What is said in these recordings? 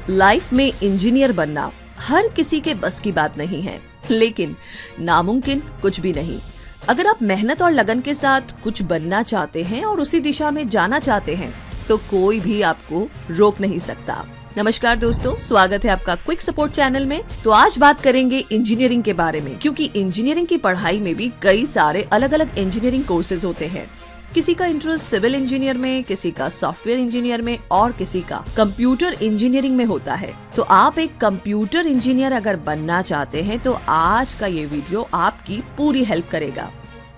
Life में engineer बनना हर किसी के बस की बात नहीं है, लेकिन नामुमकिन कुछ भी नहीं। अगर आप मेहनत और लगन के साथ कुछ बनना चाहते हैं और उसी दिशा में जाना चाहते हैं तो कोई भी आपको रोक नहीं सकता। नमस्कार दोस्तों, स्वागत है आपका क्विक सपोर्ट चैनल में। तो आज बात करेंगे इंजीनियरिंग के बारे में, क्योंकि इंजीनियरिंग की पढ़ाई में भी कई सारे अलग अलग इंजीनियरिंग कोर्सेज होते हैं। किसी का इंटरेस्ट सिविल इंजीनियर में, किसी का सॉफ्टवेयर इंजीनियर में और किसी का कंप्यूटर इंजीनियरिंग में होता है। तो आप एक कंप्यूटर इंजीनियर अगर बनना चाहते हैं तो आज का ये वीडियो आपकी पूरी हेल्प करेगा।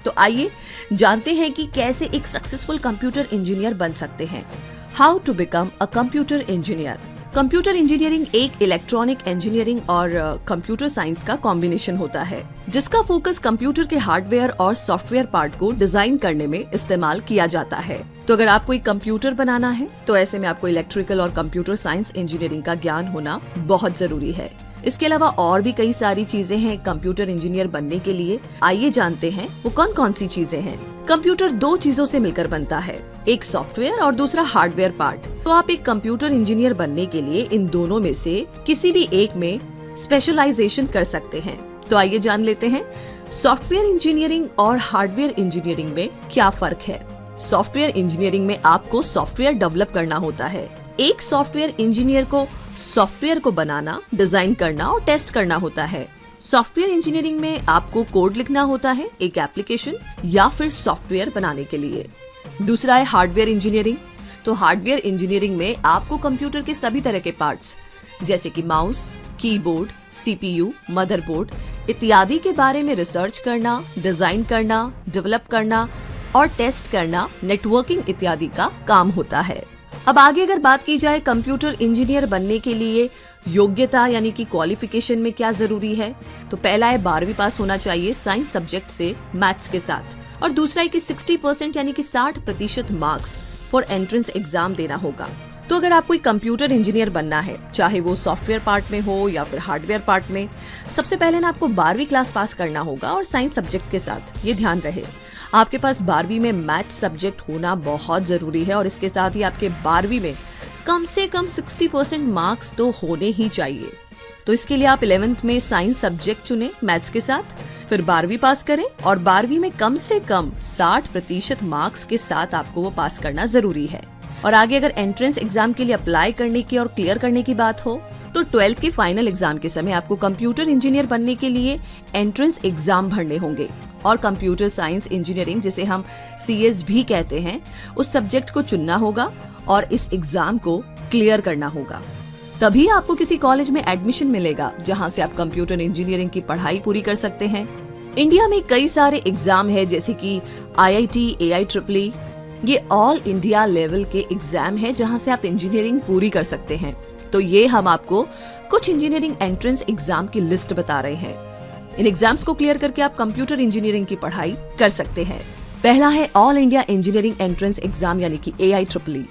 तो आइए जानते हैं कि कैसे एक सक्सेसफुल कंप्यूटर इंजीनियर बन सकते हैं। How to become a computer engineer. Computer engineering एक इलेक्ट्रॉनिक इंजीनियरिंग और कंप्यूटर साइंस का कॉम्बिनेशन होता है, जिसका फोकस कंप्यूटर के हार्डवेयर और सॉफ्टवेयर पार्ट को डिजाइन करने में इस्तेमाल किया जाता है। तो अगर आपको एक कंप्यूटर बनाना है तो ऐसे में आपको इलेक्ट्रिकल और कंप्यूटर साइंस इंजीनियरिंग का ज्ञान होना बहुत जरूरी है। इसके अलावा और भी कई सारी चीजें हैं कंप्यूटर इंजीनियर बनने के लिए। आइए जानते हैं वो कौन कौन सी चीजें हैं। कंप्यूटर दो चीजों से मिलकर बनता है, एक सॉफ्टवेयर और दूसरा हार्डवेयर पार्ट। तो आप एक कंप्यूटर इंजीनियर बनने के लिए इन दोनों में से किसी भी एक में स्पेशलाइजेशन कर सकते हैं। तो आइए जान लेते हैं सॉफ्टवेयर इंजीनियरिंग और हार्डवेयर इंजीनियरिंग में क्या फर्क है। सॉफ्टवेयर इंजीनियरिंग में आपको सॉफ्टवेयर डेवलप करना होता है। एक सॉफ्टवेयर इंजीनियर को सॉफ्टवेयर को बनाना, डिजाइन करना और टेस्ट करना होता है। सॉफ्टवेयर इंजीनियरिंग में आपको कोड लिखना होता है एक एप्लीकेशन या फिर सॉफ्टवेयर बनाने के लिए। दूसरा है हार्डवेयर इंजीनियरिंग। तो हार्डवेयर इंजीनियरिंग में आपको कंप्यूटर के सभी तरह के पार्ट्स जैसे कि माउस, कीबोर्ड, सीपीयू, मदरबोर्ड इत्यादि के बारे में रिसर्च करना, डिजाइन करना, डेवलप करना और टेस्ट करना, नेटवर्किंग इत्यादि का काम होता है। अब आगे अगर बात की जाए कंप्यूटर इंजीनियर बनने के लिए योग्यता यानी कि क्वालिफिकेशन में क्या जरूरी है, तो पहला है 12वीं पास होना चाहिए साइंस सब्जेक्ट से मैथ्स के साथ, और दूसरा है कि 60% यानी कि 60% मार्क्स फॉर एंट्रेंस एग्जाम देना होगा। तो अगर आपको कंप्यूटर इंजीनियर बनना है, चाहे वो सॉफ्टवेयर पार्ट में हो या फिर हार्डवेयर पार्ट में, सबसे पहले ना आपको 12वीं क्लास पास करना होगा और साइंस सब्जेक्ट के साथ। ये ध्यान रहे आपके पास 12वीं में मैथ्स सब्जेक्ट होना बहुत जरूरी है, और इसके साथ ही आपके 12वीं में कम से कम 60% मार्क्स तो होने ही चाहिए। तो इसके लिए आप 11th में साइंस सब्जेक्ट चुने मैथ्स के साथ, फिर 12वीं पास करें और 12वीं में कम से कम 60% मार्क्स के साथ आपको वो पास करना जरूरी है। और आगे अगर एंट्रेंस एग्जाम के लिए अप्लाई करने की और क्लियर करने की बात हो तो 12th के फाइनल एग्जाम के समय आपको कंप्यूटर इंजीनियर बनने के लिए एंट्रेंस एग्जाम भरने होंगे, और कंप्यूटर साइंस इंजीनियरिंग जिसे हम CS भी कहते हैं उस सब्जेक्ट को चुनना होगा और इस एग्जाम को क्लियर करना होगा। तभी आपको किसी कॉलेज में एडमिशन मिलेगा जहां से आप कंप्यूटर इंजीनियरिंग की पढ़ाई पूरी कर सकते हैं। इंडिया में कई सारे एग्जाम है जैसे कि IIT, AIEEE, ये ऑल इंडिया लेवल के एग्जाम है जहां से आप इंजीनियरिंग पूरी कर सकते हैं। तो ये हम आपको कुछ इंजीनियरिंग एंट्रेंस एग्जाम की लिस्ट बता रहे हैं। इन एग्जाम्स को क्लियर करके आप कंप्यूटर इंजीनियरिंग की पढ़ाई कर सकते हैं। पहला है all India engineering entrance exam यानी कि AIEEE,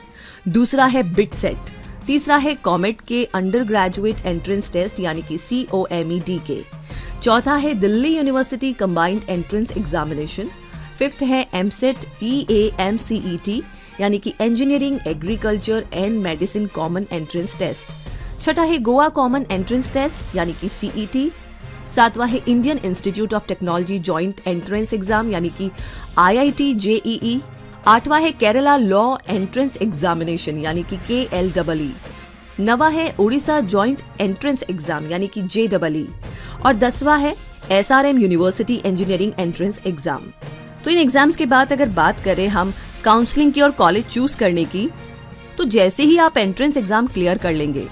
दूसरा है बिटसेट, तीसरा है कॉमेट के अंडर ग्रेजुएट एंट्रेंस टेस्ट यानी कि COMED के, चौथा है Delhi university combined entrance examination, fifth है MCET EAMCET यानी कि engineering, agriculture and medicine common entrance test, छठा है गोवा कॉमन एंट्रेंस टेस्ट यानी कि CET, सातवां है Indian institute of technology joint entrance exam यानी कि IIT JEE, आठवां है केरला लॉ एंट्रेंस एग्जामिनेशन यानी कि KLEE, नवा है उड़ीसा जॉइंट एंट्रेंस एग्जाम यानी कि JEE, और 10वां है SRM university engineering entrance exam. तो इन एग्जाम्स के बाद अगर बात करें हम काउंसलिंग की और कॉलेज चूज करने की, तो जैसे ही आप एंट्रेंस एग्जाम क्लियर कर लेंगे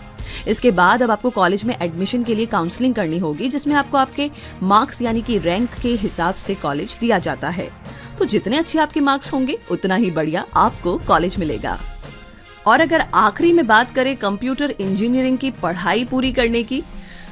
इसके बाद अब आपको कॉलेज में एडमिशन के लिए काउंसलिंग करनी होगी, जिसमें आपको आपके मार्क्स यानी कि रैंक के हिसाब से कॉलेज दिया जाता है। तो जितने अच्छे आपके मार्क्स होंगे उतना ही बढ़िया आपको कॉलेज मिलेगा। और अगर आखिरी में बात करें कंप्यूटर इंजीनियरिंग की पढ़ाई पूरी करने की,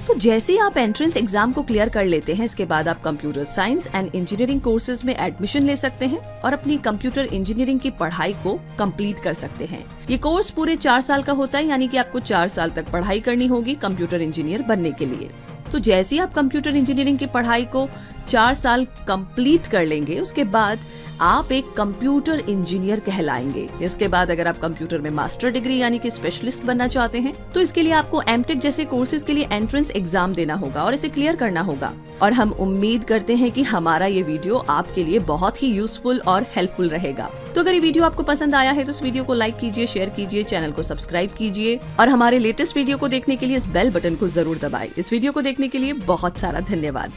तो जैसे ही आप एंट्रेंस एग्जाम को क्लियर कर लेते हैं इसके बाद आप computer science and engineering courses में एडमिशन ले सकते हैं और अपनी कंप्यूटर इंजीनियरिंग की पढ़ाई को कंप्लीट कर सकते हैं। ये कोर्स पूरे 4 साल का होता है, यानी कि आपको 4 साल तक पढ़ाई करनी होगी कंप्यूटर इंजीनियर बनने के लिए। तो जैसे ही आप कंप्यूटर इंजीनियरिंग की पढ़ाई को 4 साल कंप्लीट कर लेंगे उसके बाद आप एक कंप्यूटर इंजीनियर कहलाएंगे। इसके बाद अगर आप कंप्यूटर में मास्टर डिग्री यानी कि स्पेशलिस्ट बनना चाहते हैं तो इसके लिए आपको एमटेक जैसे कोर्सेज के लिए एंट्रेंस एग्जाम देना होगा और इसे क्लियर करना होगा। और हम उम्मीद करते हैं कि हमारा ये वीडियो आपके लिए बहुत ही यूजफुल और हेल्पफुल रहेगा। तो अगर ये वीडियो आपको पसंद आया है तो इस वीडियो को लाइक कीजिए, शेयर कीजिए, चैनल को सब्सक्राइब कीजिए और हमारे लेटेस्ट वीडियो को देखने के लिए इस बेल बटन को जरूर दबाएं। इस वीडियो को देखने के लिए बहुत सारा धन्यवाद।